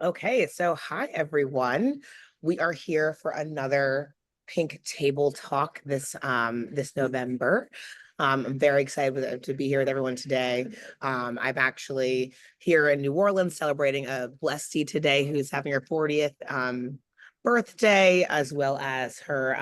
Okay, so hi everyone. We are here for another Pink Table Talk this November. I'm very excited to be here with everyone today. I'm actually here in New Orleans celebrating a blessee today who's having her 40th birthday, as well as her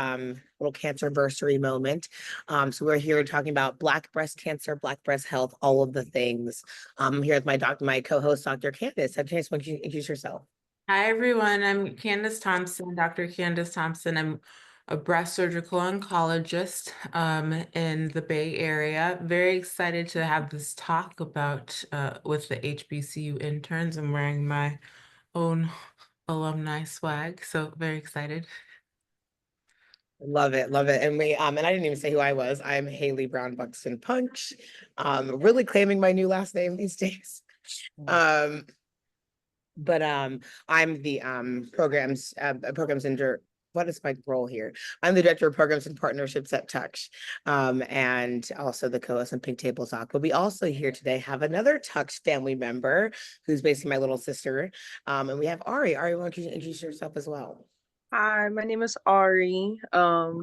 little cancerversary moment. So we're here talking about Black breast cancer, Black breast health, all of the things. I'm here with my co-host, Dr. Candace. Have a chance to introduce yourself. Hi, everyone. I'm Candace Thompson, Dr. Candace Thompson. I'm a breast surgical oncologist in the Bay Area. Very excited to have this talk about with the HBCU interns. I'm wearing my own alumni swag, so very excited. Love it, love it. And I didn't even say who I was. I'm Haley Brown Buxton Punch. Really claiming my new last name these days. Um, but I'm the programs under what is my role here? I'm the director of programs and partnerships at Touch, and also the co-host on Pink Table Talk. But we also here today have another Touch family member who's basically my little sister. And we have Ari. Ari, why don't you introduce yourself as well? Hi, my name is Ari. I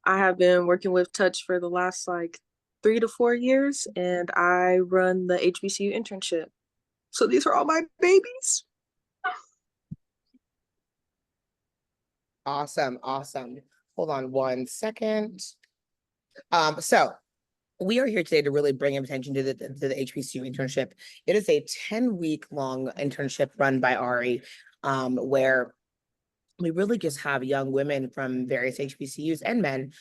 have been working with Touch for the last 3 to 4 years, and I run the HBCU internship. So these are all my babies. Awesome, awesome. Hold on one second. So we are here today to really bring attention to the HBCU internship. It is a 10-week long internship run by Ari, where we really just have young women from various HBCUs and men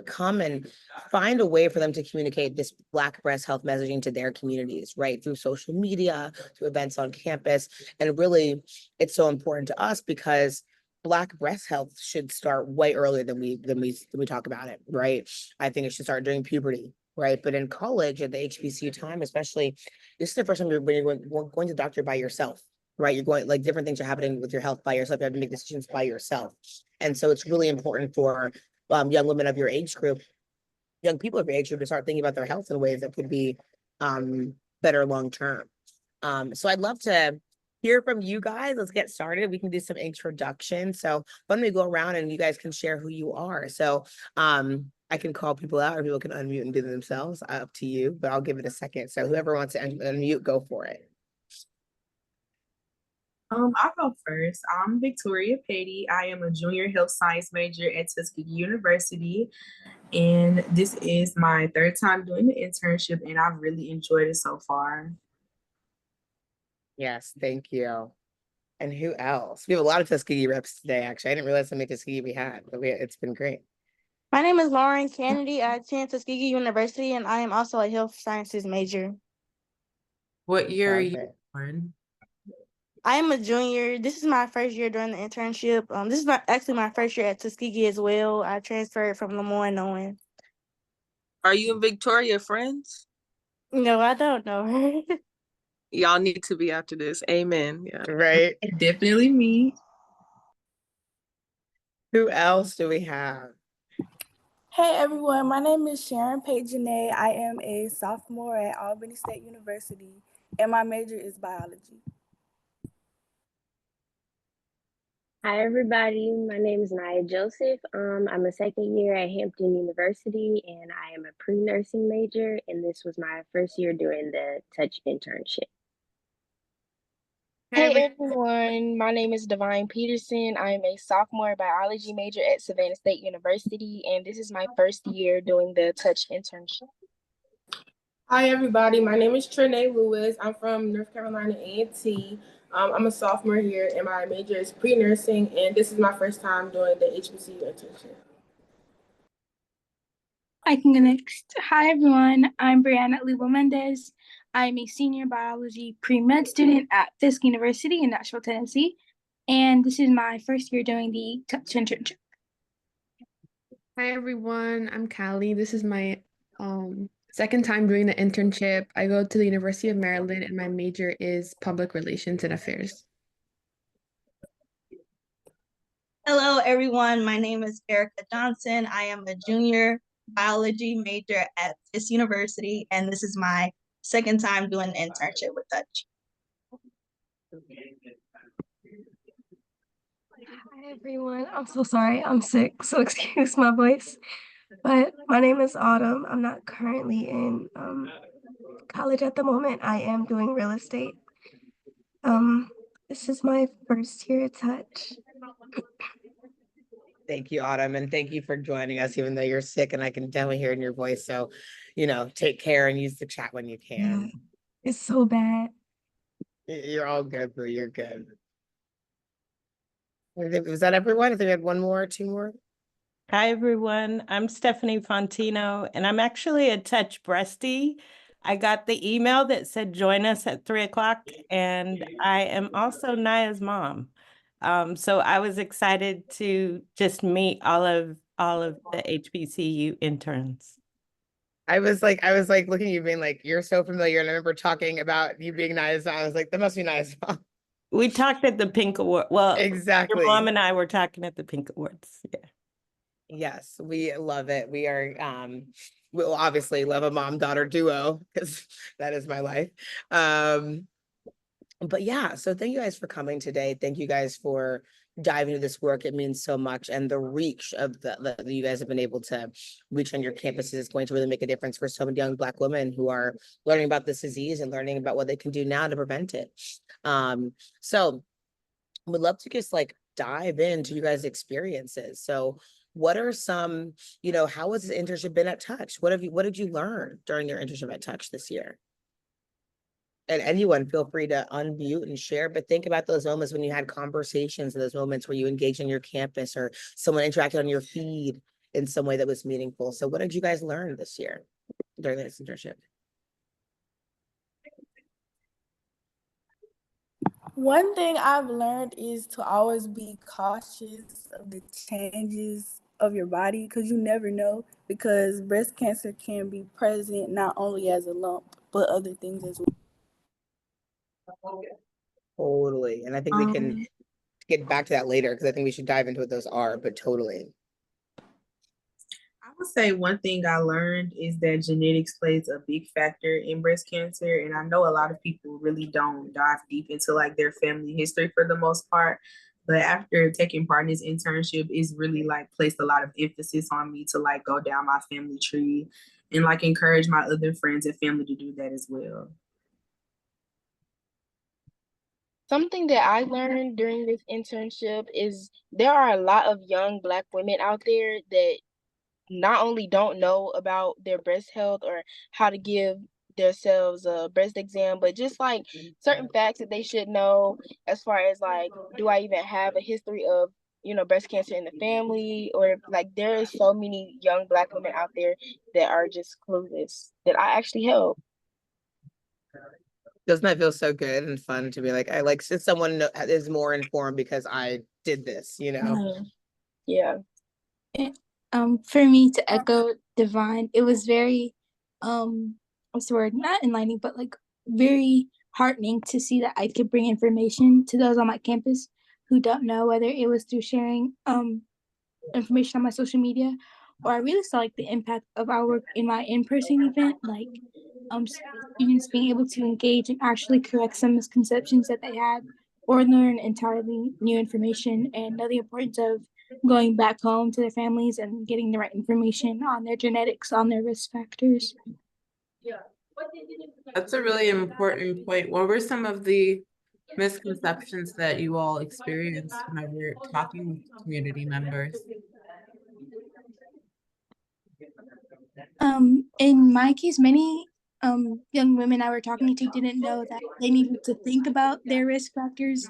come and find a way for them to communicate this Black breast health messaging to their communities, right? Through social media, through events on campus. And really, it's so important to us because Black breast health should start way earlier than we talk about it, right? I think it should start during puberty, right? But in college at the HBCU time, especially, this is the first time you're going to the doctor by yourself, right? You're going like different things are happening with your health by yourself. You have to make decisions by yourself. And so it's really important for young women of your age group, young people of your age group to start thinking about their health in ways that could be better long term. So I'd love to hear from you guys. Let's get started. We can do some introduction. So why don't we go around and you guys can share who you are. So I can call people out or people can unmute and do them themselves. Up to you, but I'll give it a second. So whoever wants to unmute, go for it. I'll go first. I'm Victoria Patty. I am a junior health science major at Tuskegee University, and this is my third time doing the internship, and I've really enjoyed it so far. Yes, thank you. And who else? We have a lot of Tuskegee reps today, actually. I didn't realize how many Tuskegee we had, but it's been great. My name is Lauren Kennedy. I attend Tuskegee University, and I am also a health sciences major. What year are you Perfect. born? I am a junior. This is my first year doing the internship. This is actually my first year at Tuskegee as well. I transferred from Lemoyne. Are you and Victoria friends? No, I don't know her. Y'all need to be after this. Amen. Yeah. Right. Definitely me. Who else do we have? Hey everyone, my name is Sharon Pagene. I am a sophomore at Albany State University, and my major is biology. Hi everybody, my name is Naya Joseph. I'm a second year at Hampton University and I am a pre-nursing major, and this was my first year doing the Touch internship. Hey everyone, my name is Divine Peterson. I'm a sophomore biology major at Savannah State University, and this is my first year doing the Touch internship. Hi everybody, my name is Trinae Lewis. I'm from North Carolina A&T. I'm a sophomore here, and my major is pre-nursing, and this is my first time doing the HBCU internship. I can go next. Hi everyone, I'm Brianna Lebo Mendez. I'm a senior biology pre-med student at Fisk University in Nashville, Tennessee, and this is my first year doing the Touch internship. Hi everyone, I'm Callie. This is my second time doing the internship. I go to the University of Maryland and my major is public relations and affairs. Hello everyone, my name is Erica Johnson. I am a junior biology major at Fisk University, and this is my second time doing an internship with Touch. Hi everyone. I'm so sorry. I'm sick, so excuse my voice. But my name is Autumn. I'm not currently in college at the moment. I am doing real estate. Um, this is my first year at Touch. Thank you, Autumn, and thank you for joining us, even though you're sick, and I can definitely hear it in your voice. So, take care and use the chat when you Yeah, can. it's so bad. You're all good, boo. You're good. Was that everyone? I think we had one more, two more. Hi, everyone. I'm Stephanie Fontino, and I'm actually a Touch Breastie. I got the email that said join us at 3:00, and I am also Naya's mom. So I was excited to just meet all of the HBCU interns. I was like looking at you being like, you're so familiar. And I remember talking about you being nice. I was like, that must be nice. We talked at the Pink Award. Well, Exactly. your mom and I were talking at the Pink Awards. Yeah. Yes, we love it. We are we'll obviously love a mom-daughter duo because that is my life. But yeah, so thank you guys for coming today. Thank you guys for diving into this work. It means so much. And the reach of that you guys have been able to reach on your campuses is going to really make a difference for so many young Black women who are learning about this disease and learning about what they can do now to prevent it. So would love to just like dive into you guys' experiences. So what are some, how has this internship been at Touch? What did you learn during your internship at Touch this year? And anyone feel free to unmute and share, but think about those moments when you had conversations, those moments where you engaged on your campus or someone interacted on your feed in some way that was meaningful. So what did you guys learn this year during this internship? One thing I've learned is to always be cautious of the changes of your body because you never know, because breast cancer can be present not only as a lump, but other things as well. Totally. And I think we can get back to that later because I think we should dive into what those are, but totally. I would say one thing I learned is that genetics plays a big factor in breast cancer. And I know a lot of people really don't dive deep into like their family history for the most part. But after taking part in this internship, it's really like placed a lot of emphasis on me to like go down my family tree and like encourage my other friends and family to do that as well. Something that I learned during this internship is there are a lot of young Black women out there that not only don't know about their breast health or how to give themselves a breast exam, but just like certain facts that they should know as far as like, do I even have a history of, breast cancer in the family? Or like there is so many young Black women out there that are just clueless that I actually help. Doesn't that feel so good and fun to be like, I like since someone is more informed because I did this, Yeah. For me to echo Divine, it was very what's the word? Not enlightening, but like very heartening to see that I could bring information to those on my campus who don't know, whether it was through sharing information on my social media, or I really saw like the impact of our work in my in-person event, like students being able to engage and actually correct some misconceptions that they had, or learn entirely new information and know the importance of going back home to their families and getting the right information on their genetics, on their risk factors. That's a really important point. What were some of the misconceptions that you all experienced whenever talking with community members? In my case, many young women I were talking to didn't know that they needed to think about their risk factors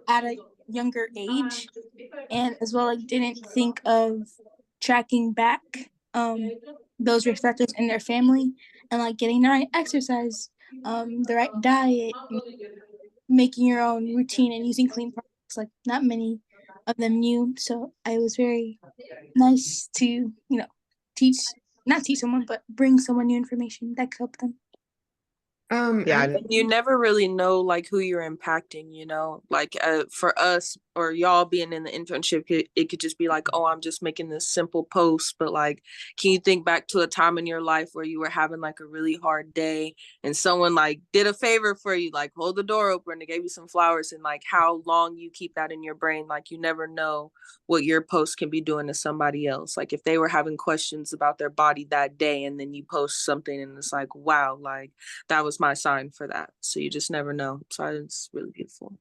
at a younger age, and as well like didn't think of tracking back those risk factors in their family and like getting the right exercise, the right diet, making your own routine and using clean products. Like not many of them knew, so it was very nice to not teach someone, but bring someone new information that could help them. Yeah, I'm- And you never really know like who you're impacting, like for us or y'all being in the internship, it could just be like, oh, I'm just making this simple post. But like, can you think back to a time in your life where you were having like a really hard day and someone like did a favor for you, like hold the door open, they gave you some flowers, and like how long you keep that in your brain? Like, you never know what your post can be doing to somebody else. Like if they were having questions about their body that day and then you post something and it's like, wow, like that was my sign for that. So you just never know. So it's really beautiful.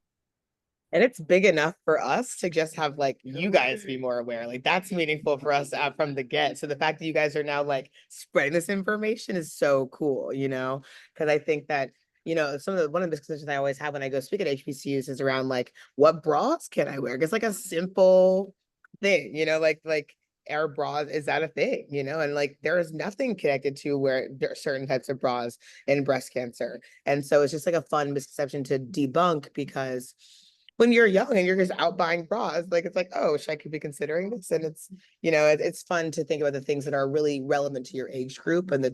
and it's big enough for us to just have like you guys be more aware. Like that's meaningful for us from the get. So the fact that you guys are now like spreading this information is so cool, because I think that one of the discussions I always have when I go speak at HBCUs is around like what bras can I wear? It's like a simple thing, like air bras, is that a thing? And like there is nothing connected to where there are certain types of bras in breast cancer. And so it's just like a fun misconception to debunk, because when you're young and you're just out buying bras, like it's like, oh, should I be considering this? And it's, it's fun to think about the things that are really relevant to your age group and the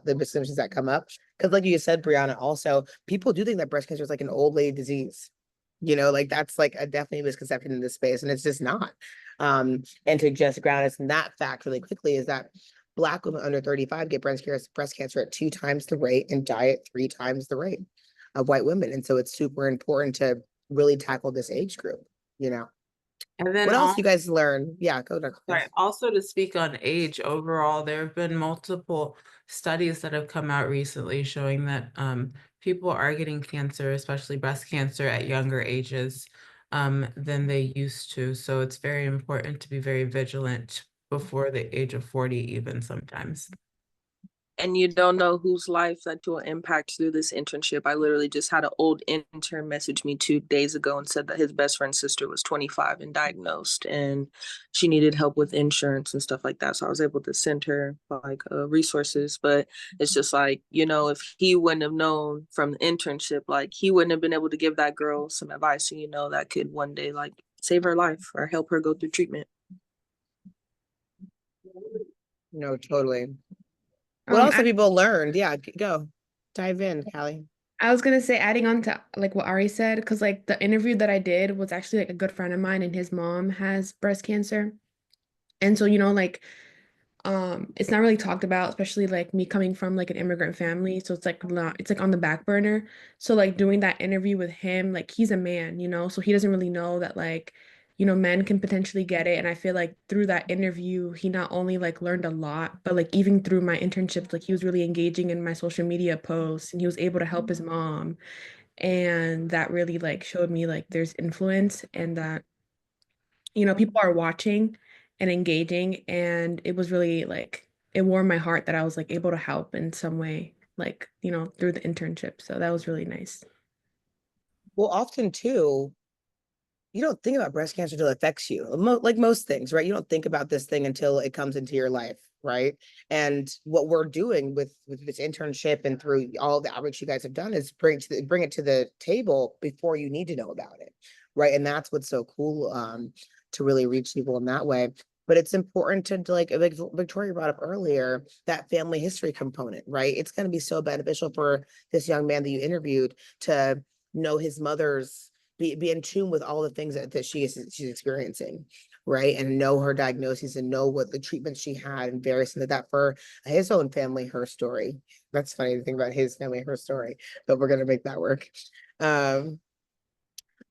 misconceptions that come up. Because like you said, Brianna, also people do think that breast cancer is like an old lady disease. Like that's like a definitely misconception in this space, and it's just not. And to just ground us in that fact really quickly is that Black women under 35 get breast cancer at 2 times the rate and die at 3 times the rate of white women. And so it's super important to really tackle this age group, And then What else you guys learn? Yeah, go to Right. Also, to speak on age overall, there have been multiple studies that have come out recently showing that people are getting cancer, especially breast cancer, at younger ages than they used to. So it's very important to be very vigilant before the age of 40, even sometimes. And you don't know whose life that will impact through this internship. I literally just had an old intern message me 2 days ago and said that his best friend's sister was 25 and diagnosed, and she needed help with insurance and stuff like that. So I was able to send her like resources. But it's just like, if he wouldn't have known from the internship, like he wouldn't have been able to give that girl some advice, and that could one day like save her life or help her go through treatment. No, totally. What else have people learned? Yeah, go dive in, Callie. I was gonna say, adding on to like what Ari said, because like the interview that I did was actually like a good friend of mine, and his mom has breast cancer. And so, like it's not really talked about, especially like me coming from like an immigrant family. So it's like not, it's like on the back burner. So like doing that interview with him, like he's a man, so he doesn't really know that like, men can potentially get it. And I feel like through that interview, he not only like learned a lot, but like even through my internships, like he was really engaging in my social media posts, and he was able to help his mom. And that really like showed me like there's influence, and that people are watching and engaging, and it was really like it warmed my heart that I was like able to help in some way, like, through the internship. So that was really nice. Well, often too, you don't think about breast cancer until it affects you. Like most things, right? You don't think about this thing until it comes into your life, right? And what we're doing with this internship and through all the outreach you guys have done is bring it to the table before you need to know about it, right? And that's what's so cool to really reach people in that way. But it's important to like Victoria brought up earlier, that family history component, right? It's going to be so beneficial for this young man that you interviewed to know his mother's be in tune with all the things that she's experiencing, right? And know her diagnosis and know what the treatments she had and various things like that for his own family, her story. That's funny to think about his family, her story, but we're gonna make that work. But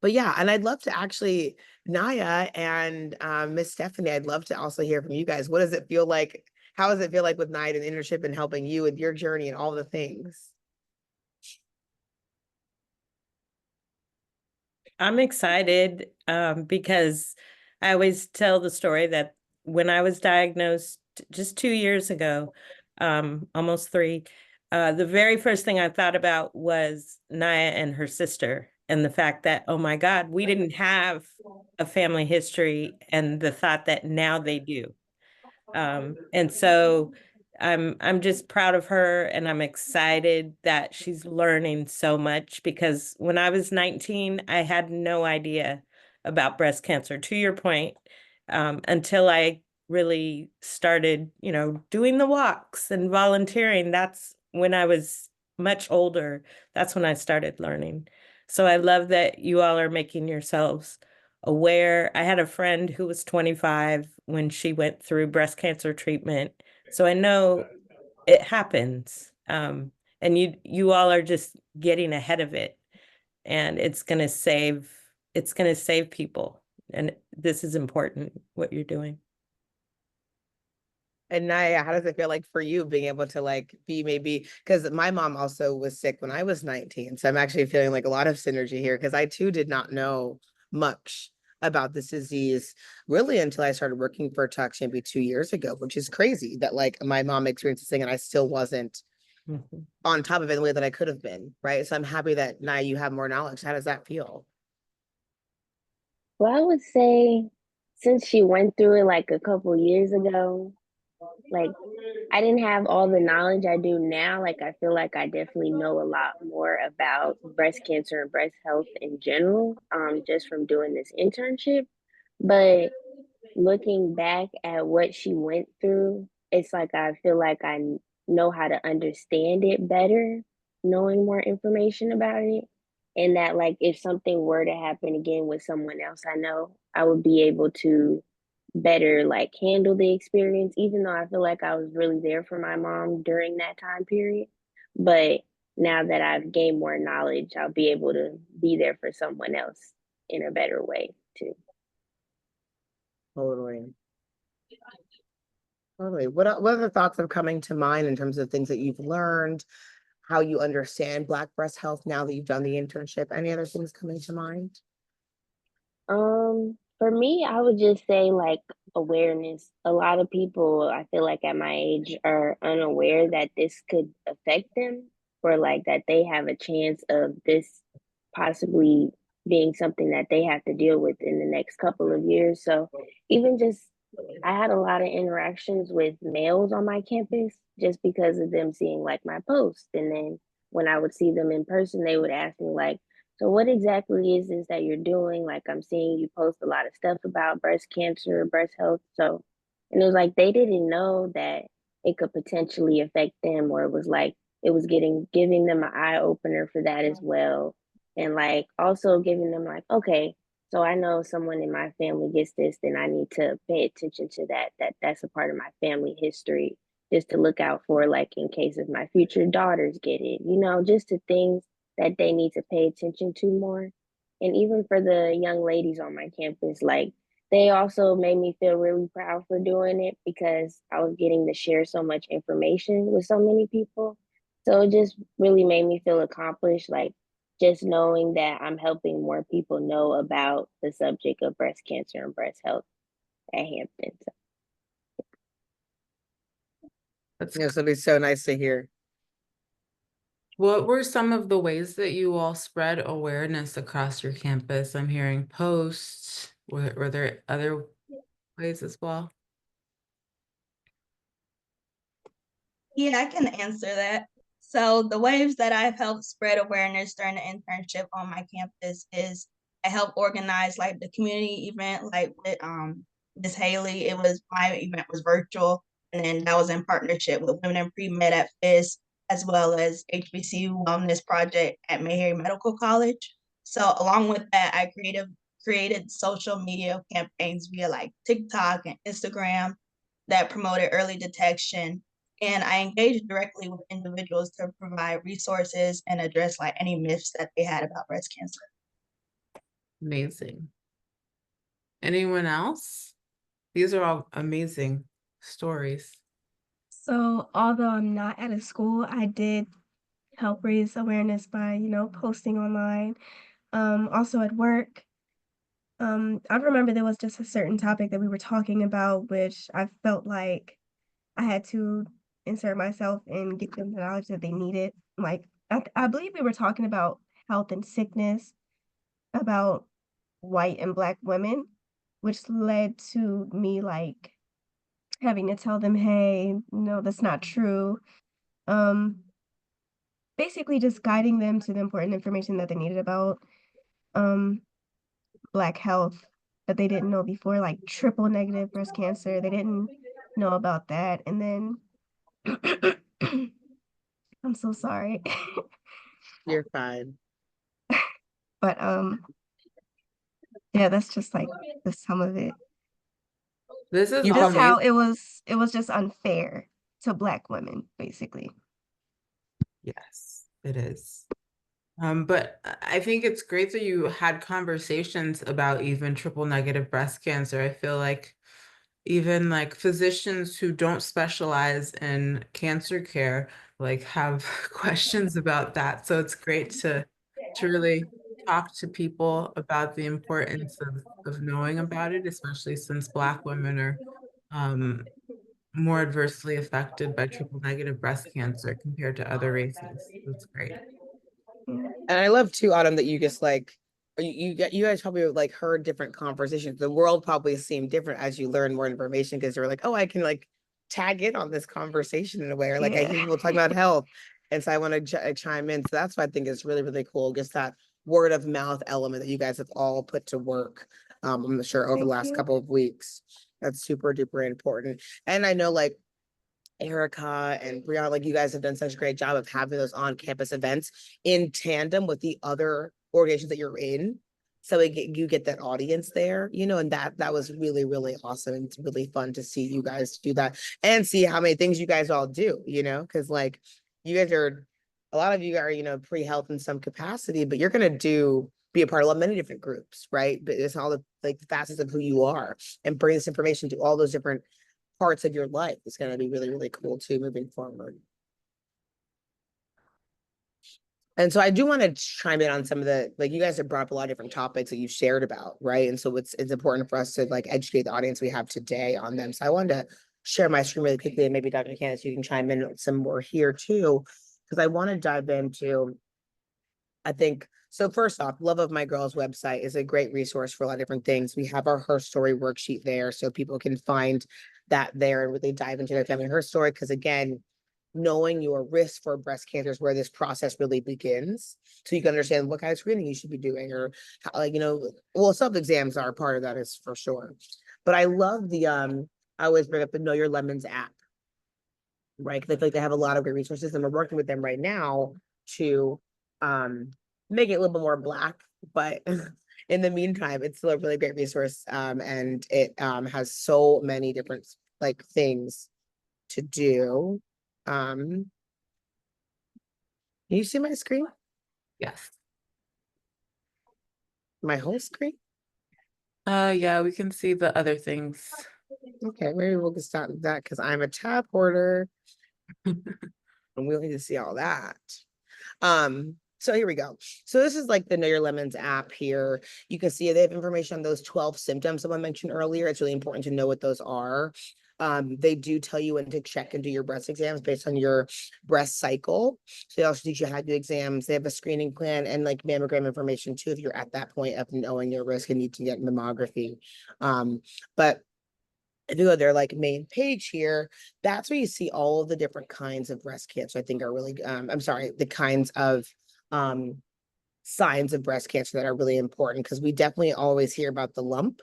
yeah, and I'd love to actually, Naya and Miss Stephanie, I'd love to also hear from you guys. What does it feel like? How does it feel like with Naya and internship and helping you with your journey and all the things? I'm excited because I always tell the story that when I was diagnosed just 2 years ago, almost 3, the very first thing I thought about was Naya and her sister, and the fact that, oh my God, we didn't have a family history, and the thought that now they do. And so I'm just proud of her, and I'm excited that she's learning so much, because when I was 19, I had no idea about breast cancer, to your point, until I really started, doing the walks and volunteering. That's when I was much older, that's when I started learning. So I love that you all are making yourselves aware. I had a friend who was 25 when she went through breast cancer treatment. So I know it happens. And you all are just getting ahead of it, and it's gonna save people. And this is important, what you're doing. And Naya, how does it feel like for you being able to like be maybe, because my mom also was sick when I was 19. So I'm actually feeling like a lot of synergy here because I too did not know much about this disease really until I started working for Tux maybe 2 years ago, which is crazy that like my mom experienced this thing and I still wasn't on top of it in the way that I could have been, right? So I'm happy that now you have more knowledge. How does that feel? Well, I would say since she went through it like a couple years ago, like I didn't have all the knowledge I do now. Like I feel like I definitely know a lot more about breast cancer and breast health in general, just from doing this internship. But looking back at what she went through, it's like I feel like know how to understand it better, knowing more information about it. And that, like, if something were to happen again with someone else I know, I would be able to better, like, handle the experience, even though I feel like I was really there for my mom during that time period. But now that I've gained more knowledge, I'll be able to be there for someone else in a better way, too. Totally. Totally. What other thoughts are coming to mind in terms of things that you've learned, how you understand Black breast health now that you've done the internship? Any other things coming to mind? For me, I would just say like awareness. A lot of people, I feel like at my age, are unaware that this could affect them, or like that they have a chance of this possibly being something that they have to deal with in the next couple of years. So even just, I had a lot of interactions with males on my campus just because of them seeing like my posts. And then when I would see them in person, they would ask me like, so what exactly is this that you're doing? Like I'm seeing you post a lot of stuff about breast cancer, breast health. So, and it was like they didn't know that it could potentially affect them, or it was like it was giving them an eye opener for that as well. And like also giving them like, okay, so I know someone in my family gets this, then I need to pay attention to that. That's a part of my family history, just to look out for, like in case of my future daughters get it, just the things that they need to pay attention to more. And even for the young ladies on my campus, like they also made me feel really proud for doing it because I was getting to share so much information with so many people. So it just really made me feel accomplished, like just knowing that I'm helping more people know about the subject of breast cancer and breast health at Hampton. So. It'll be so nice to hear. What were some of the ways that you all spread awareness across your campus? I'm hearing posts. Were there other ways as well? Yeah, I can answer that. So the ways that I've helped spread awareness during the internship on my campus is I helped organize like the community event, like with Miss Haley. My event was virtual, and then that was in partnership with Women in Pre-Med at FIS, as well as HBCU Wellness Project at Meharry Medical College. So along with that, I created social media campaigns via like TikTok and Instagram that promoted early detection, and I engaged directly with individuals to provide resources and address like any myths that they had about breast cancer. Amazing. Anyone else? These are all amazing stories. So although I'm not at a school, I did help raise awareness by, posting online. Also at work. I remember there was just a certain topic that we were talking about, which I felt like I had to insert myself and get them the knowledge that they needed. Like, I believe we were talking about health and sickness, about white and Black women, which led to me like having to tell them, hey, no, that's not true. Basically just guiding them to the important information that they needed about Black health that they didn't know before, like triple negative breast cancer. They didn't know about that. And then I'm so sorry. You're fine. But yeah, that's just like the sum of it. This is You Just probably how it was just unfair to Black women, basically. Yes, it is. But I think it's great that you had conversations about even triple negative breast cancer. I feel like even like physicians who don't specialize in cancer care like have questions about that. So it's great to really talk to people about the importance of knowing about it, especially since Black women are um, more adversely affected by triple negative breast cancer compared to other races. That's great. And I love too, Autumn, that you just like you guys probably like heard different conversations. The world probably seemed different as you learn more information because you're like, oh, I can like tag in on this conversation in a way, or like I hear people talking about health, and so I want to chime in. So that's what I think is really really cool. Just that word of mouth element that you guys have all put to work. I'm sure over the last couple of weeks. That's super duper important. And I know like Erica and Brianna, like you guys have done such a great job of having those on-campus events in tandem with the other organizations that you're in. So you get that audience there, you know, and that was really, really awesome. And it's really fun to see you guys do that and see how many things you guys all do, you know, because like you guys are, a lot of you are, you know, pre-health in some capacity, but you're going to be a part of many different groups, right? But it's all the like facets of who you are and bring this information to all those different parts of your life. Is going to be really, really cool too, moving forward. And so I do want to chime in on some of the, like you guys have brought up a lot of different topics that you've shared about, right? And so it's important for us to like educate the audience we have today on them. So I wanted to share my screen really quickly, and maybe Dr. Candace, you can chime in with some more here too, because I want to dive into, I think, so first off, Love of My Girls website is a great resource for a lot of different things. We have our Her Story worksheet there so people can find that there and really dive into their family her story. Because again, knowing your risk for breast cancer is where this process really begins. So you can understand what kind of screening you should be doing, or how, like, you know, well, self-exams are part of that, is for sure. But I love the I always bring up the Know Your Lemons app, right? Because I feel like they have a lot of great resources, and we're working with them right now to make it a little bit more Black, but in the meantime, it's still a really great resource. And it has so many different like things to do. Can you see my screen? Yes. My whole screen? Yeah, we can see the other things. Okay, maybe we'll just start with that because I'm a tab hoarder and we'll need to see all that. So here we go. So this is like the Know Your Lemons app here. You can see they have information on those 12 symptoms someone mentioned earlier. It's really important to know what those are. They do tell you when to check and do your breast exams based on your breast cycle. So they also teach you how to do exams. They have a screening plan and like mammogram information too, if you're at that point of knowing your risk and need to get mammography. But if you go to their like main page here, that's where you see all of the different kinds of breast cancer. I think are really, I'm sorry, the kinds of signs of breast cancer that are really important, because we definitely always hear about the lump,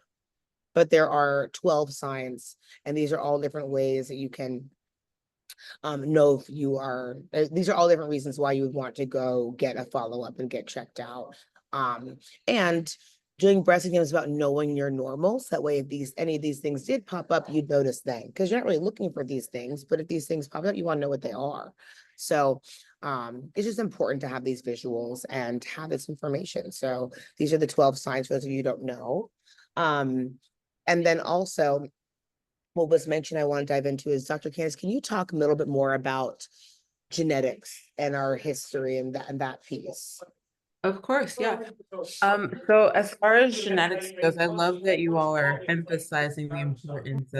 but there are 12 signs, and these are all different ways that you can know if you are, these are all different reasons why you would want to go get a follow-up and get checked out. And doing breast exams is about knowing your normals. That way, if any of these things did pop up, you'd notice then, because you're not really looking for these things, but if these things pop up, you want to know what they are. So it's just important to have these visuals and have this information. So these are the 12 signs for those of you who don't know. And then also, what was mentioned I want to dive into is, Dr. Candace, can you talk a little bit more about genetics and our history and that piece? Of course, yeah. So as far as genetics goes, I love that you all are emphasizing the importance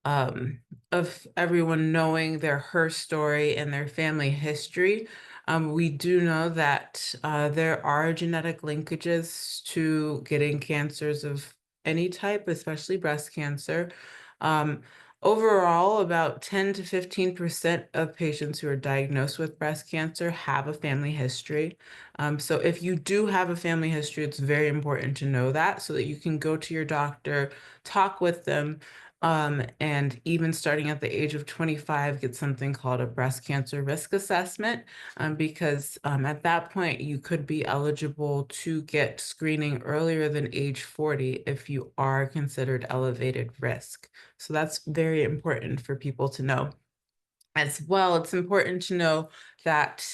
of everyone knowing her story and their family history. We do know that there are genetic linkages to getting cancers of any type, especially breast cancer. Overall, about 10 to 15% of patients who are diagnosed with breast cancer have a family history. So if you do have a family history, it's very important to know that so that you can go to your doctor, talk with them, And even starting at the age of 25, get something called a breast cancer risk assessment, because at that point, you could be eligible to get screening earlier than age 40 if you are considered elevated risk. So that's very important for people to know. As well, it's important to know that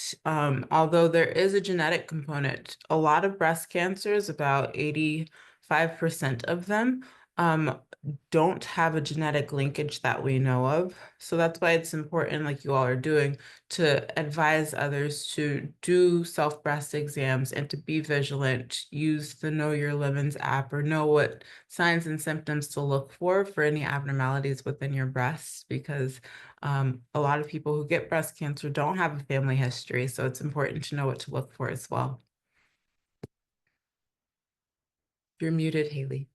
although there is a genetic component, a lot of breast cancers, about 85% of them, don't have a genetic linkage that we know of. So that's why it's important, like you all are doing, to advise others to do self-breast exams and to be vigilant. Use the Know Your Lemons app, or know what signs and symptoms to look for any abnormalities within your breasts, because a lot of people who get breast cancer don't have a family history. So it's important to know what to look for as well. You're muted, Haley.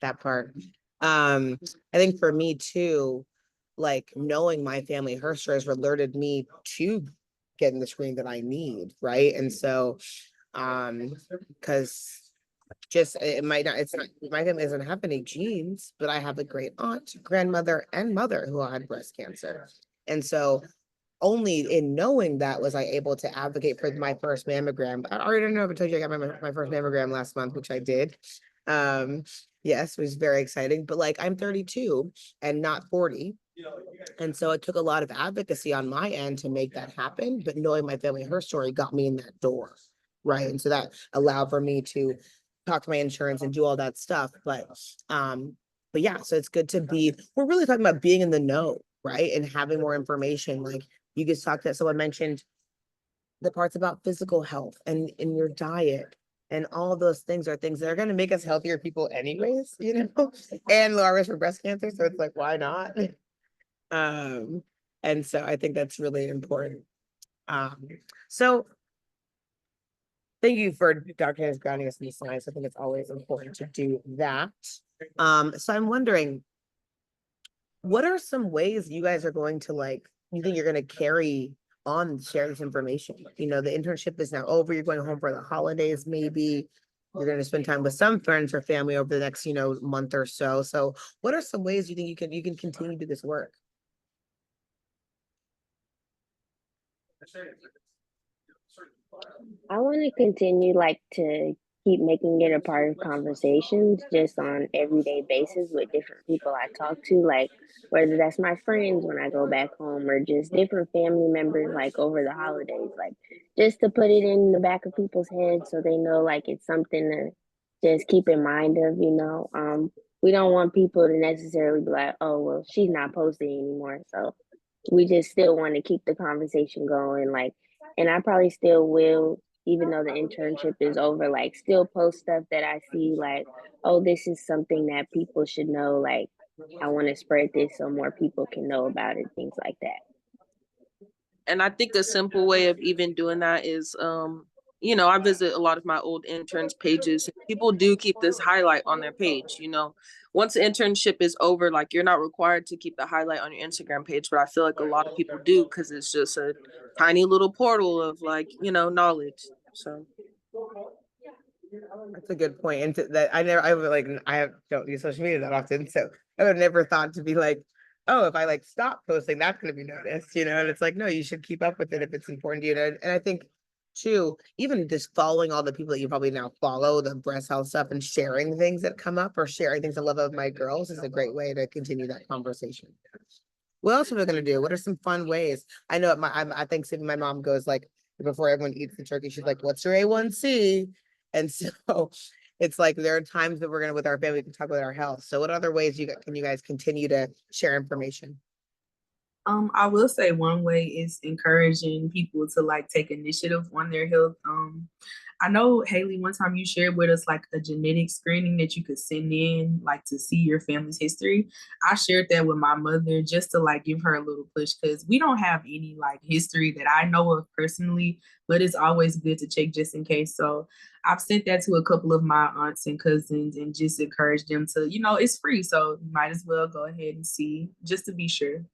That part. I think for me too, like knowing my family history has alerted me to getting the screening that I need, right? And so, because just it might not, it's not, my family doesn't have any genes, but I have a great aunt, grandmother, and mother who had breast cancer. And so only in knowing that was I able to advocate for my first mammogram. I already don't know if I told you I got my first mammogram last month, which I did. Yes, it was very exciting, but like I'm 32 and not 40. And so it took a lot of advocacy on my end to make that happen, but knowing my family, her story got me in that door, right? And so that allowed for me to talk to my insurance and do all that stuff. But yeah, so it's good to be, we're really talking about being in the know, right? And having more information. Like you just talked that someone mentioned the parts about physical health and in your diet. And all those things are things that are going to make us healthier people anyways, you know, and lower risk for breast cancer. So it's like, why not? And so I think that's really important. So thank you for Dr. Hayes grounding us in the science. I think it's always important to do that. So I'm wondering, what are some ways you guys are going to you think you're going to carry on sharing this information? You know, the internship is now over. You're going home for the holidays, maybe. You're going to spend time with some friends or family over the next, month or so. So what are some ways you think you can continue to do this work? I want to continue to keep making it a part of conversations just on everyday basis with different people I talk to, like whether that's my friends when I go back home or just different family members like over the holidays, like just to put it in the back of people's heads so they know like it's something to just keep in mind of. We don't want people to necessarily be like, oh well, she's not posting anymore. So we just still want to keep the conversation going, and I probably still will, even though the internship is over, like still post stuff that I see like, oh, this is something that people should know. Like, I want to spread this so more people can know about it, things like that. And I think a simple way of even doing that is, I visit a lot of my old interns pages. People do keep this highlight on their page, once the internship is over, like you're not required to keep the highlight on your Instagram page, but I feel like a lot of people do because it's just a tiny little portal of knowledge. So that's a good point. And that I don't use social media that often. So I would never thought to be like, oh, if I stop posting, that's going to be noticed, and it's like, no, you should keep up with it if it's important to you. And I think too, even just following all the people that you probably now follow, the breast health stuff, and sharing things that come up or sharing things I love of my girls is a great way to continue that conversation. What else are we gonna do? What are some fun ways? I know I think my mom goes like before everyone eats the turkey, she's like, "What's your A1C?" And so it's like there are times that we're gonna with our family we can talk about our health. So what other ways can you guys continue to share information? I will say one way is encouraging people to take initiative on their health. I know Haley, one time you shared with us like a genetic screening that you could send in to see your family's history. I shared that with my mother just to give her a little push because we don't have any history that I know of personally, but it's always good to check just in case. So I've sent that to a couple of my aunts and cousins and just encourage them to, it's free. So you might as well go ahead and see just to be sure.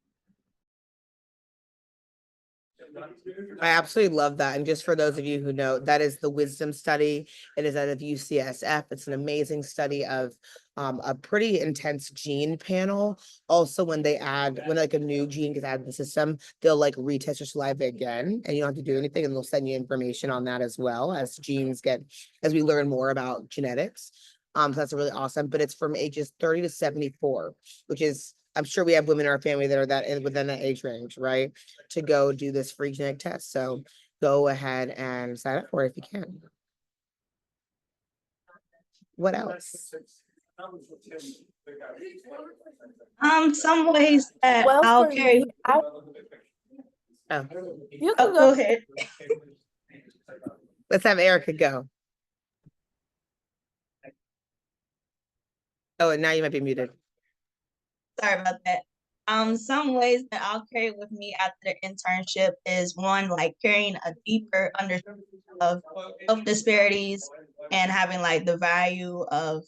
I absolutely love that. And just for those of you who know, that is the wisdom study. It is out of UCSF. It's an amazing study of a pretty intense gene panel. Also, when like a new gene gets added to the system, they'll like retest your saliva again, and you don't have to do anything, and they'll send you information on that as well as as we learn more about genetics. So that's really awesome. But it's from ages 30 to 74, which is, I'm sure we have women in our family that are within that age range, right? To go do this free genetic test. So go ahead and sign up for it if you can. What else? Some ways that Well, I'll for carry. me, Oh, you Oh, can go go. ahead. let's have Erica go. Oh, and now you might be muted. Sorry about that. Some ways that I'll carry with me after the internship is one, like carrying a deeper understanding of disparities and having like the value of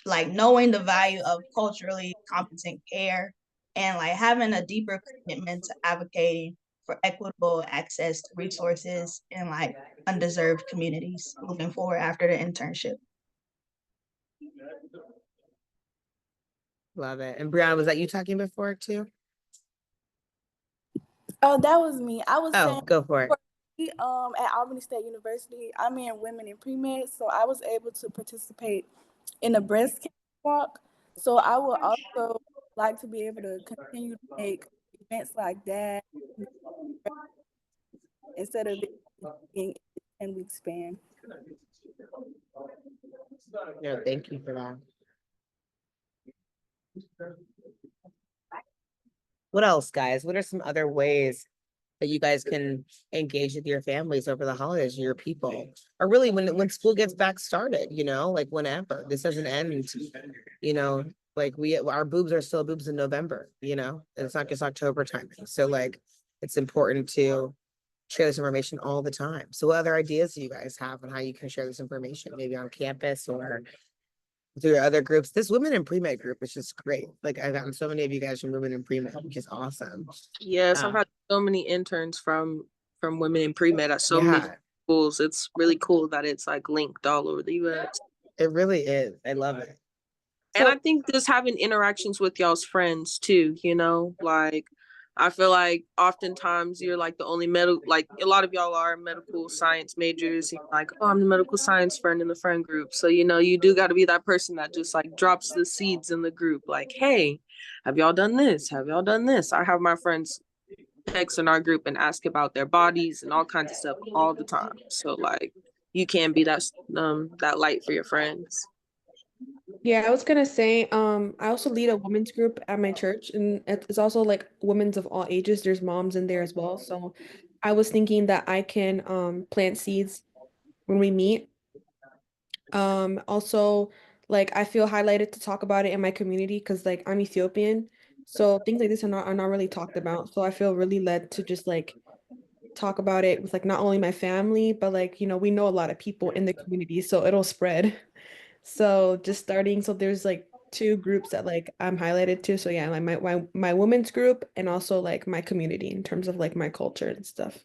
like knowing the value of culturally competent care and like having a deeper commitment to advocating for equitable access to resources in like undeserved communities moving forward after the internship. Love it. And Brianna, was that you talking before too? Oh, that was me. I was Oh, saying go for it. for me, at Albany State University, I'm in women in pre-med, so I was able to participate in a breast cancer walk. So I would also like to be able to continue to make events like that instead of it being a 10-week span. Yeah, thank you for that. What else, guys? What are some other ways that you guys can engage with your families over the holidays, your people, or really when school gets back started, like whenever. This doesn't end, like our boobs are still boobs in November, and it's not just October timing. So like it's important to share this information all the time. So what other ideas do you guys have on how you can share this information, maybe on campus or through your other groups? This women in pre-med group is just great. Like I've gotten so many of you guys from women in pre-med, which is awesome. Yes, I've had so many interns from women in pre-med at so many schools. It's really cool that it's like linked all over the US. It really is. I love it. And I think just having interactions with y'all's friends too, like I feel like oftentimes you're like the only like a lot of y'all are medical science majors. You're like, oh, I'm the medical science friend in the friend group. So, you do got to be that person that just like drops the seeds in the group. Like, hey, have y'all done this? Have y'all done this? I have my friends text in our group and ask about their bodies and all kinds of stuff all the time. So like you can be that light for your friends. Yeah, I was gonna say, I also lead a women's group at my church, and it's also like women's of all ages. There's moms in there as well. So I was thinking that I can plant seeds when we meet. Also, like I feel highlighted to talk about it in my community because like I'm Ethiopian, so things like this are not really talked about. So I feel really led to just like talk about it with like not only my family, but like we know a lot of people in the community, so it'll spread. So just starting, so there's like two groups that like I'm highlighted to. So yeah, like my women's group and also like my community in terms of like my culture and stuff.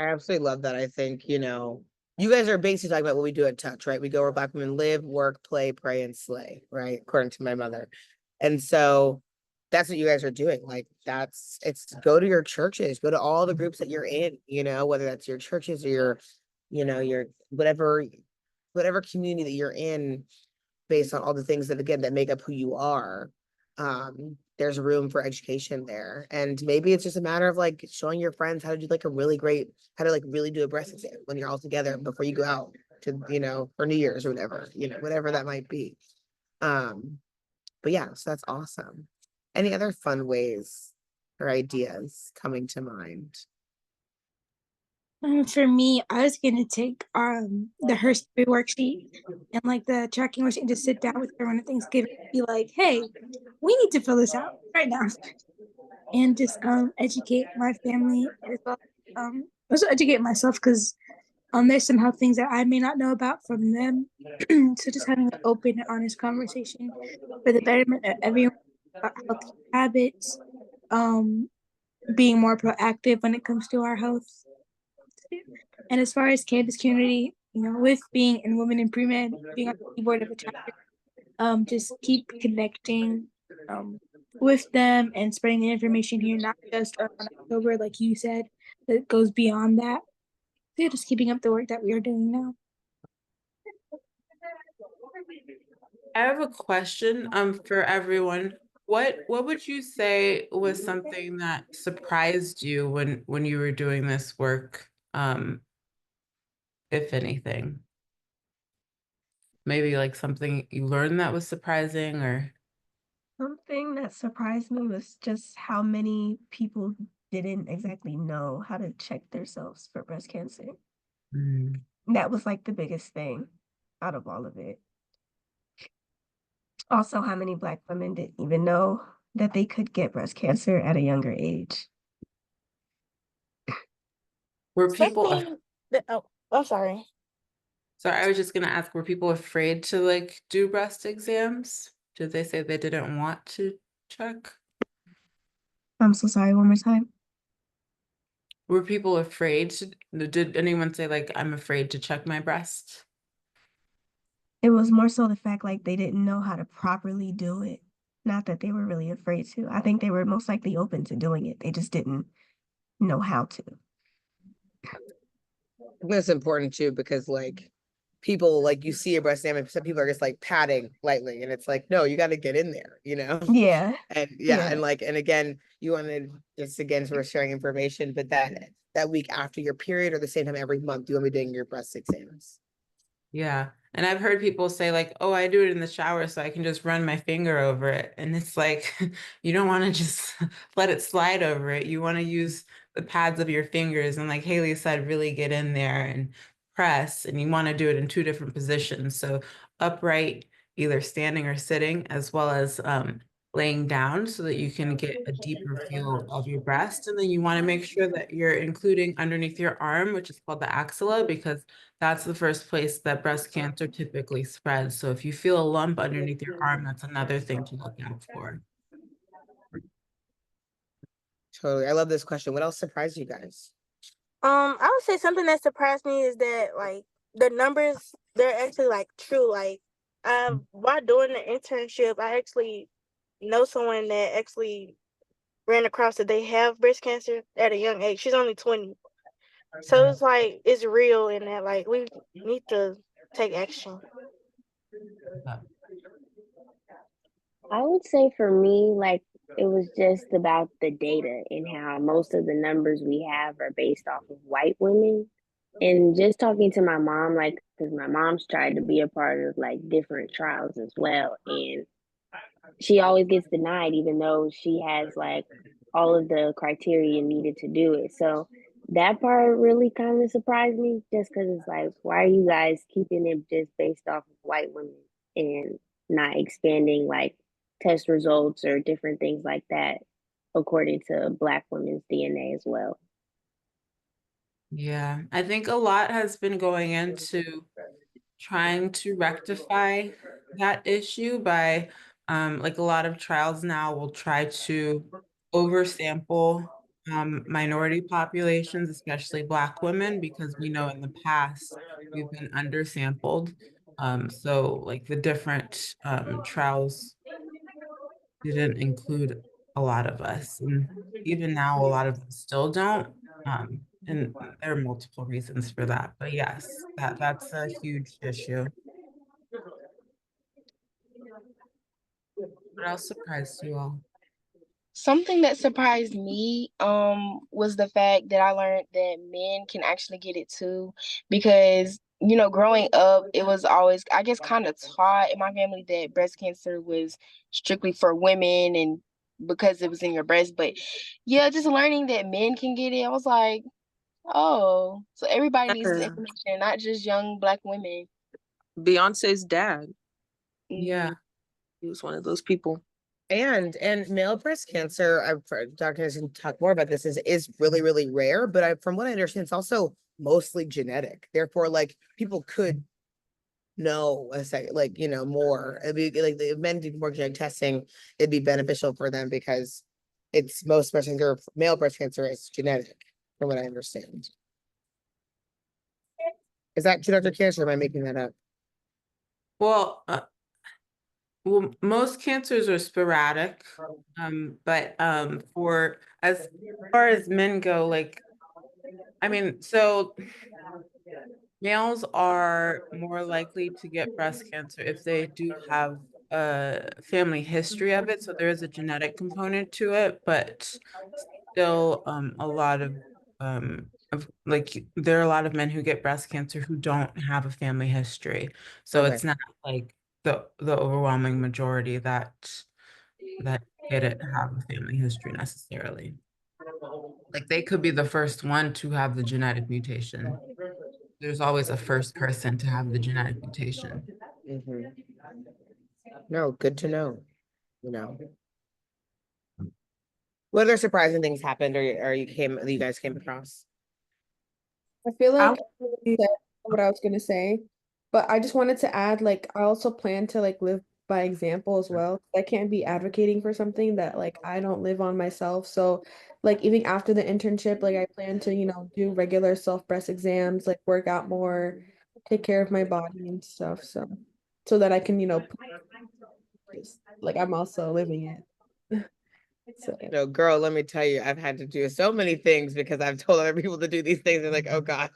I absolutely love that. I think, you guys are basically talking about what we do at Touch, right? We go where Black women live, work, play, pray, and slay, right? According to my mother. And so that's what you guys are doing. Like it's go to your churches, go to all the groups that you're in, whether that's your churches or your whatever community that you're in, based on all the things that make up who you are. There's room for education there. And maybe it's just a matter of like showing your friends how to do like how to like really do a breast exam when you're all together before you go out to, for New Year's or whatever, whatever that might be. But yeah, so that's awesome. Any other fun ways or ideas coming to mind? For me, I was gonna take the history worksheet and like the tracking worksheet and just sit down with everyone at Thanksgiving and be like, hey, we need to fill this out right now. And just educate my family as well. Also educate myself because there's somehow things that I may not know about from them. So just having an open and honest conversation for the betterment of everyone about healthy habits being more proactive when it comes to our health. And as far as campus community, with being in women in pre-med, being on the board of a chapter, just keep connecting with them and spreading the information here, not just on October, like you said, that goes beyond that. So yeah, just keeping up the work that we are doing now. I have a question for everyone. What would you say was something that surprised you when you were doing this work, if anything? Maybe like something you learned that was surprising, or Something that surprised me was just how many people didn't exactly know how to check themselves for breast cancer. Mm. That was like the biggest thing out of all of it. Also, how many Black women didn't even know that they could get breast cancer at a younger age. were people I'm sorry. sorry, I was just gonna ask, were people afraid to like do breast exams? Did they say they didn't want to check? I'm so sorry, one more time. Were people afraid to, did anyone say like, I'm afraid to check my breast? It was more so the fact like they didn't know how to properly do it. Not that they were really afraid to. I think they were most likely open to doing it. They just didn't know how to. That's important too, because like people, like you see a breast exam and some people are just like patting lightly, and it's like, no, you got to get in there, Yeah. And Yeah. and again, you want to just again sort of sharing information, but that week after your period or the same time every month, you want to be doing your breast exams. Yeah. And I've heard people say like, oh, I do it in the shower so I can just run my finger over it. And it's like, you don't want to just let it slide over it. You want to use the pads of your fingers and like Haley said, really get in there and press. And you want to do it in two different positions. So upright, either standing or sitting, as well as laying down so that you can get a deeper feel of your breast. And then you want to make sure that you're including underneath your arm, which is called the axilla, because that's the first place that breast cancer typically spreads. So if you feel a lump underneath your arm, that's another thing to look out for. Totally. I love this question. What else surprised you guys? I would say something that surprised me is that like the numbers, they're actually like true. Like while doing the internship, I actually know someone that actually ran across that they have breast cancer at a young age. She's only 20. So it's like it's real in that like we need to take action. I would say for me, like it was just about the data and how most of the numbers we have are based off of white women. And just talking to my mom, like, because my mom's tried to be a part of like different trials as well. And she always gets denied, even though she has like all of the criteria needed to do it. So that part really kind of surprised me just because it's like, why are you guys keeping it just based off of white women and not expanding like test results or different things like that according to Black women's DNA as well? Yeah, I think a lot has been going into trying to rectify that issue by like a lot of trials now will try to oversample minority populations, especially Black women, because we know in the past we've been undersampled. So like the different trials didn't include a lot of us. And even now, a lot of them still don't. And there are multiple reasons for that. But yes, that's a huge issue. What else surprised you all? Something that surprised me was the fact that I learned that men can actually get it too, because growing up it was always, I guess, kind of taught in my family that breast cancer was strictly for women and because it was in your breast. But yeah, just learning that men can get it, I was like, oh, so everybody needs this information, not just young Black women. Beyonce's dad, Yeah. he was one of those people. And male breast cancer, Dr. can talk more about this, is really, really rare, but from what I understand, it's also mostly genetic. Therefore, like people could know more. It'd be like the men do more genetic testing, it'd be beneficial for them because it's most breast cancer, male breast cancer is genetic, from what I understand. Is that true, Dr. Cancer? Am I making that up? Well, most cancers are sporadic, but for as far as men go, like, I mean, so males are more likely to get breast cancer if they do have a family history of it. So there is a genetic component to it, but still a lot of like there are a lot of men who get breast cancer who don't have a family history. So Okay. it's not like the overwhelming majority that get it have a family history necessarily. Like they could be the first one to have the genetic mutation. There's always a first person to have the genetic mutation. Mhm. No, good to know, you know. What other surprising things happened or you guys came across? I feel I like I already said what I was gonna say, but I just wanted to add, like, I also plan to like live by example as well. I can't be advocating for something that like I don't live on myself. So, like, even after the internship, like I plan to, do regular self breast exams, like work out more, take care of my body and stuff. So that I can, like I'm also living it. So yeah. No, girl, let me tell you, I've had to do so many things because I've told other people to do these things. They're like, oh gosh.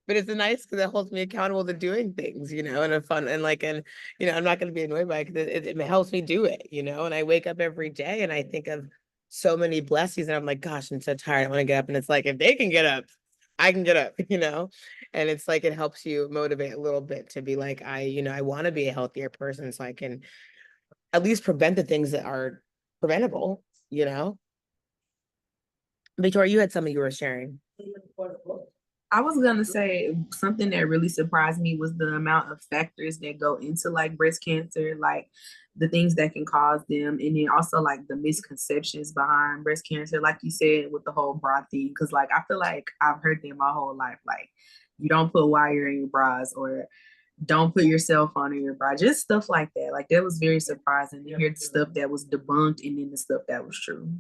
But it's nice because it holds me accountable to doing things, and a fun and I'm not going to be annoyed by it because it helps me do it, and I wake up every day and I think of so many blessings and I'm like, gosh, I'm so tired. I want to get up. And it's like, if they can get up, I can get up, and it's like, it helps you motivate a little bit to be like, I want to be a healthier person so I can at least prevent the things that are preventable, Victoria, you had something you were sharing. I was gonna say something that really surprised me was the amount of factors that go into like breast cancer, like the things that can cause them, and then also like the misconceptions behind breast cancer, like you said with the whole bra thing. Because like I feel like I've heard that my whole life, like you don't put wire in your bras or don't put your cell phone in your bra, just stuff like that. Like that was very surprising to hear the stuff that was debunked and then the stuff that was true.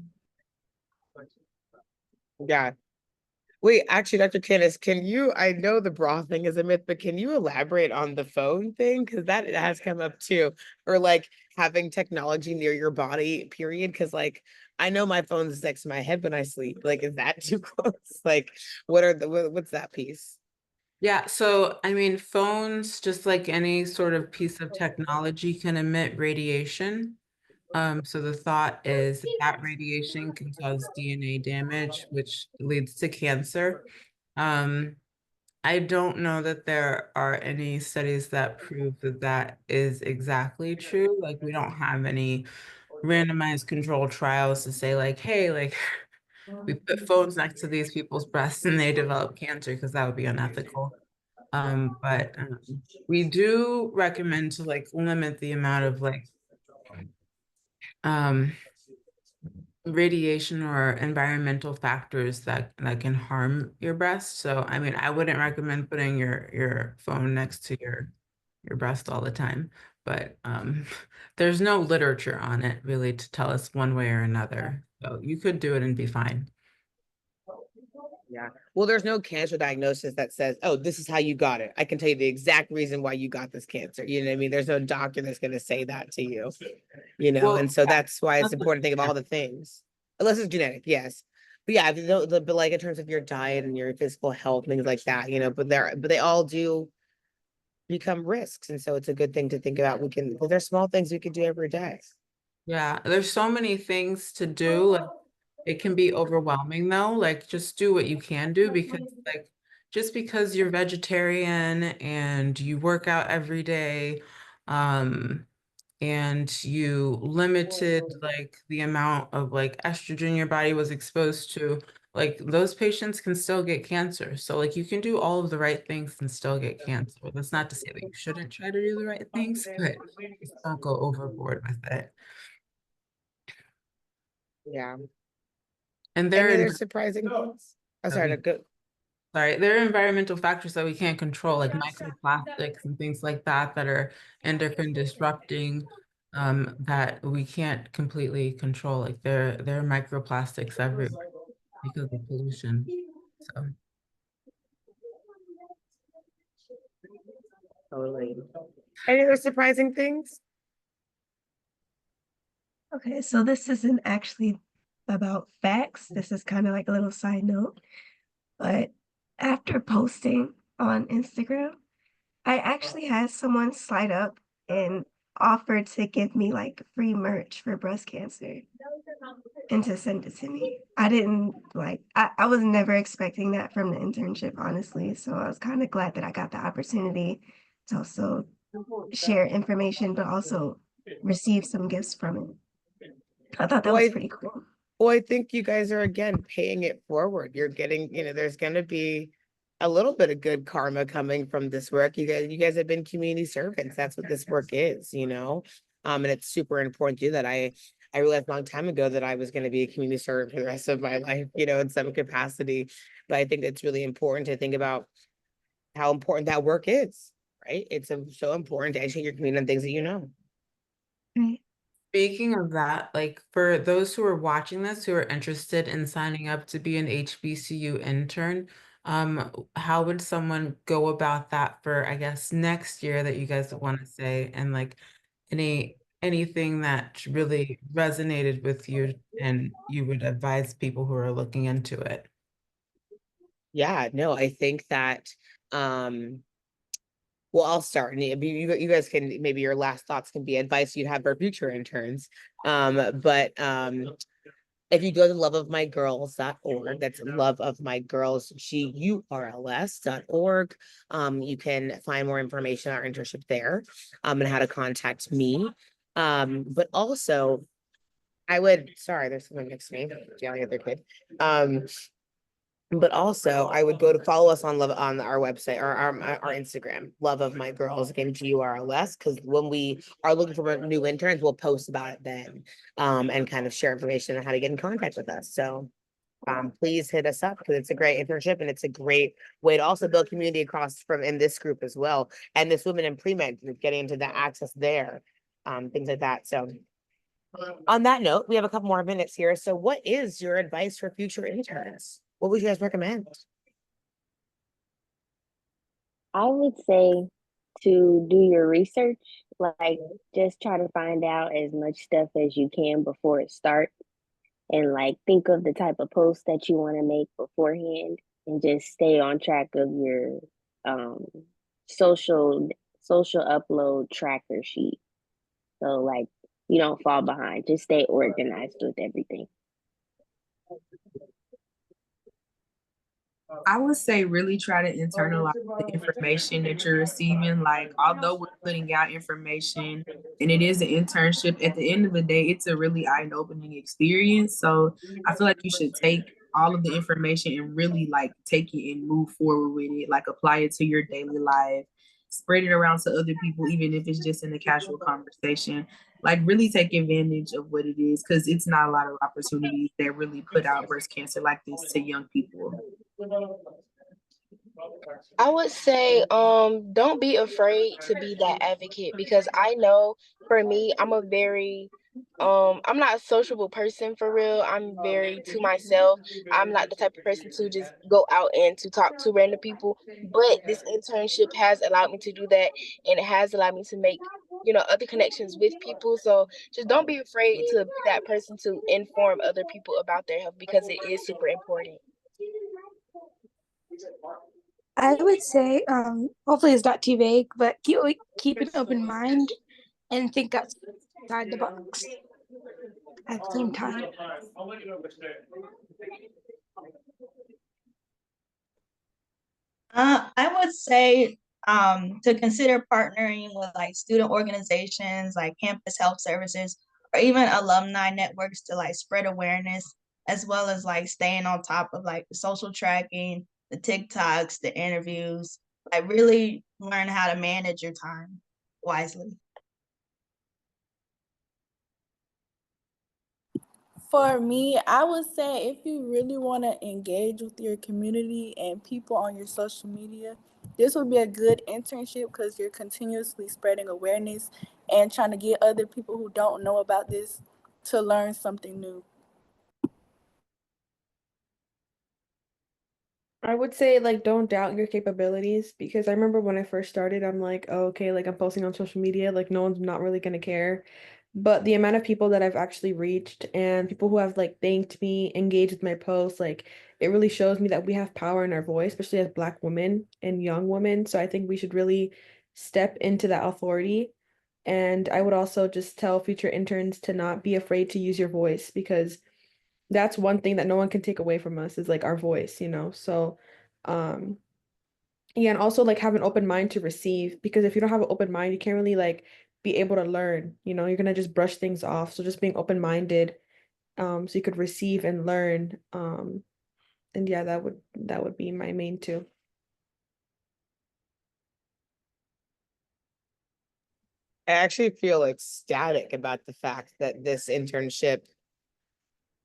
Yeah. Wait, actually, Dr. Candace, I know the bra thing is a myth, but can you elaborate on the phone thing? Because that has come up too. Or like having technology near your body, period. Because like I know my phone's next to my head when I sleep. Like, is that too close? Like, what's that piece? Yeah, so I mean, phones, just like any sort of piece of technology, can emit radiation. So the thought is that radiation can cause DNA damage, which leads to cancer. Um, I don't know that there are any studies that prove that that is exactly true. Like, we don't have any randomized controlled trials to say, like, hey, like, we put phones next to these people's breasts and they develop cancer, because that would be unethical. But we do recommend to like limit the amount of like um radiation or environmental factors that can harm your breast. So I mean, I wouldn't recommend putting your phone next to your breast all the time, but there's no literature on it really to tell us one way or another. So you could do it and be fine. Yeah. Well, there's no cancer diagnosis that says, oh, this is how you got it. I can tell you the exact reason why you got this cancer. You know what I mean? There's no doctor that's going to say that to you, and Well, so that's why it's that's important to think of all the things, unless it's genetic, yes. But yeah, but like in terms of your diet and your physical health, things like that, but they all do become risks. And so it's a good thing to think about. But there's small things we can do every day. yeah, there's so many things to do. Like, it can be overwhelming though. Like, just do what you can do, because like just because you're vegetarian and you work out every day, um, and you limited like the amount of like estrogen your body was exposed to, like those patients can still get cancer. So like you can do all of the right things and still get cancer. That's not to say that you shouldn't try to do the right things, but just don't go overboard with it. Yeah. And Any there other are surprising things? Oh, that sorry, we to go. sorry, there are environmental factors that we can't control, like microplastics and things like that that are endocrine disrupting. that we can't completely control. Like there are microplastics everywhere because of pollution. So Totally. Any other surprising things? Okay, so this isn't actually about facts. This is kind of like a little side note. But after posting on Instagram, I actually had someone slide up and offer to give me like free merch for breast cancer and to send it to me. I didn't like, I was never expecting that from the internship, honestly. So I was kind of glad that I got the opportunity to also share information, but also receive some gifts from it. I thought that Well, was I, pretty cool. well, I think you guys are again paying it forward. You're getting, there's gonna be a little bit of good karma coming from this work. You guys have been community servants. That's what this work is. And it's super important to do that. I realized a long time ago that I was going to be a community servant for the rest of my life, in some capacity. But I think it's really important to think about how important that work is, right? It's so important to educate your community on things that you know. Right. speaking of that, like for those who are watching this who are interested in signing up to be an HBCU intern, how would someone go about that for, I guess, next year that you guys want to say, and like anything that really resonated with you and you would advise people who are looking into it? Yeah, no, I think that um well, I'll start. And you guys can, maybe your last thoughts can be advice you'd have for future interns. But if you go to loveofmygirls.org, that's loveofmygirls, GURLS.org. You can find more information on our internship there, and how to contact me. But also sorry, there's something next to me, yelling at their kid. But also I would go to follow us on our website or our Instagram, Love of My Girls, again, GURLS, because when we are looking for new interns, we'll post about it then, and kind of share information on how to get in contact with us. So please hit us up because it's a great internship and it's a great way to also build community across from in this group as well. And this women in pre-med group, getting into the access there, things like that. So on that note, we have a couple more minutes here. So what is your advice for future interns? What would you guys recommend? I would say to do your research, like just try to find out as much stuff as you can before it starts, and like think of the type of post that you want to make beforehand, and just stay on track of your um social social upload tracker sheet. So like you don't fall behind. Just stay organized with everything. I would say really try to internalize the information that you're receiving. Like, although we're putting out information and it is an internship, at the end of the day, it's a really eye-opening experience. So I feel like you should take all of the information and really like take it and move forward with it, like apply it to your daily life, spread it around to other people, even if it's just in a casual conversation. Like really take advantage of what it is, because it's not a lot of opportunities that really put out breast cancer like this to young people. I would say, don't be afraid to be that advocate, because I know for me, I'm not a sociable person for real. I'm very to myself. I'm not the type of person to just go out and to talk to random people. But this internship has allowed me to do that, and it has allowed me to make, other connections with people. So just don't be afraid to be that person to inform other people about their health, because it is super important. I would say, hopefully it's not too vague, but keep an open mind and think outside the box at the same time. I would say to consider partnering with like student organizations like campus health services or even alumni networks to like spread awareness, as well as like staying on top of like the social tracking, the TikToks, the interviews, like really learn how to manage your time wisely. For me, I would say if you really want to engage with your community and people on your social media, this would be a good internship because you're continuously spreading awareness and trying to get other people who don't know about this to learn something new. I would say like don't doubt your capabilities because I remember when I first started, I'm like, oh, okay, like I'm posting on social media, like no one's not really gonna care. But the amount of people that I've actually reached and people who have like thanked me, engaged with my posts, like it really shows me that we have power in our voice, especially as Black women and young women. So I think we should really step into that authority. And I would also just tell future interns to not be afraid to use your voice because that's one thing that no one can take away from us is like our voice, you know? So, um, yeah, and also like have an open mind to receive because if you don't have an open mind, you can't really like be able to learn, you know, you're gonna just brush things off. So just being open-minded, so you could receive and learn. And yeah, that would be my main two. I actually feel ecstatic about the fact that this internship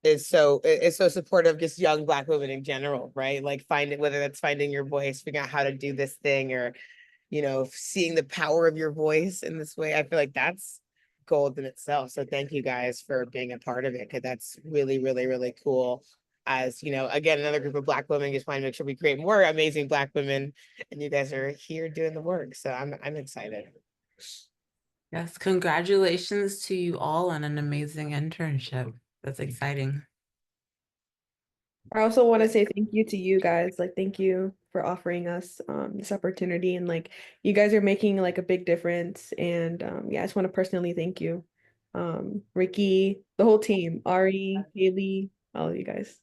is so supportive of just young Black women in general, right? Like finding whether that's finding your voice, figuring out how to do this thing, or seeing the power of your voice in this way. I feel like that's gold in itself. So thank you guys for being a part of it because that's really, really, really cool. As again, another group of Black women just want to make sure we create more amazing Black women, and you guys are here doing the work. So I'm excited. Yes, congratulations to you all on an amazing internship. That's exciting. I also want to say thank you to you guys. Like, thank you for offering us this opportunity. And like, you guys are making like a big difference. And yeah, I just want to personally thank you. Ricky, the whole team, Ari, Haley, all of you guys.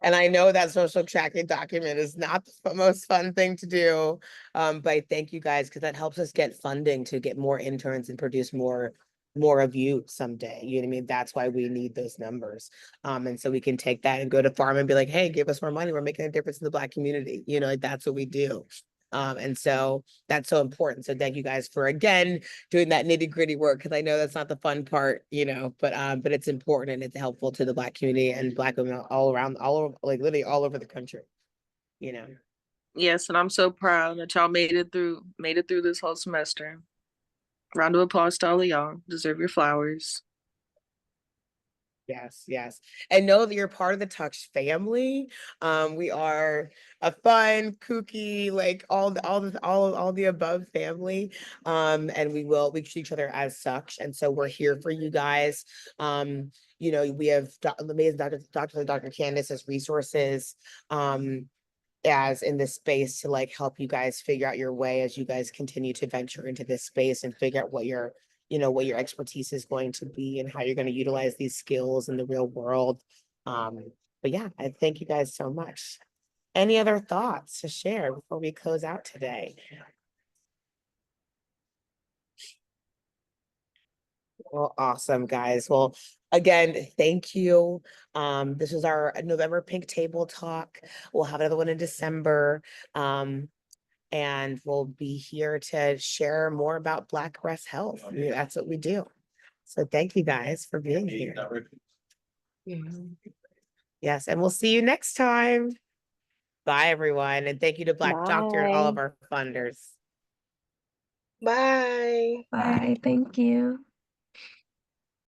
And I know that social tracking document is not the most fun thing to do, but I thank you guys because that helps us get funding to get more interns and produce more of you someday. You know what I mean? That's why we need those numbers. And so we can take that and go to farm and be like, hey, give us more money. We're making a difference in the Black community. Like that's what we do. And so that's so important. So thank you guys for again doing that nitty-gritty work because I know that's not the fun part, but it's important and it's helpful to the Black community and Black women all around, all over, like literally all over the country. Yes, and I'm so proud that y'all made it through this whole semester. Round of applause to all of y'all. Deserve your flowers. Yes, yes. And know that you're part of the Touch family. We are a fun, kooky, like all the above family. And we treat each other as such. And so we're here for you guys. We have amazing Dr. Candace as resources. As in this space to like help you guys figure out your way as you guys continue to venture into this space and figure out what your expertise is going to be and how you're going to utilize these skills in the real world. But yeah, I thank you guys so much. Any other thoughts to share before we close out today? Well, awesome, guys. Well, again, thank you. This was our November Pink Table Talk. We'll have another one in December. And we'll be here to share more about Black breast health. That's what we do. So thank you guys for being here. Yes, and we'll see you next time. Bye, everyone. And thank you to Black Doctor and all of Bye. our funders. Bye. Bye. Thank you.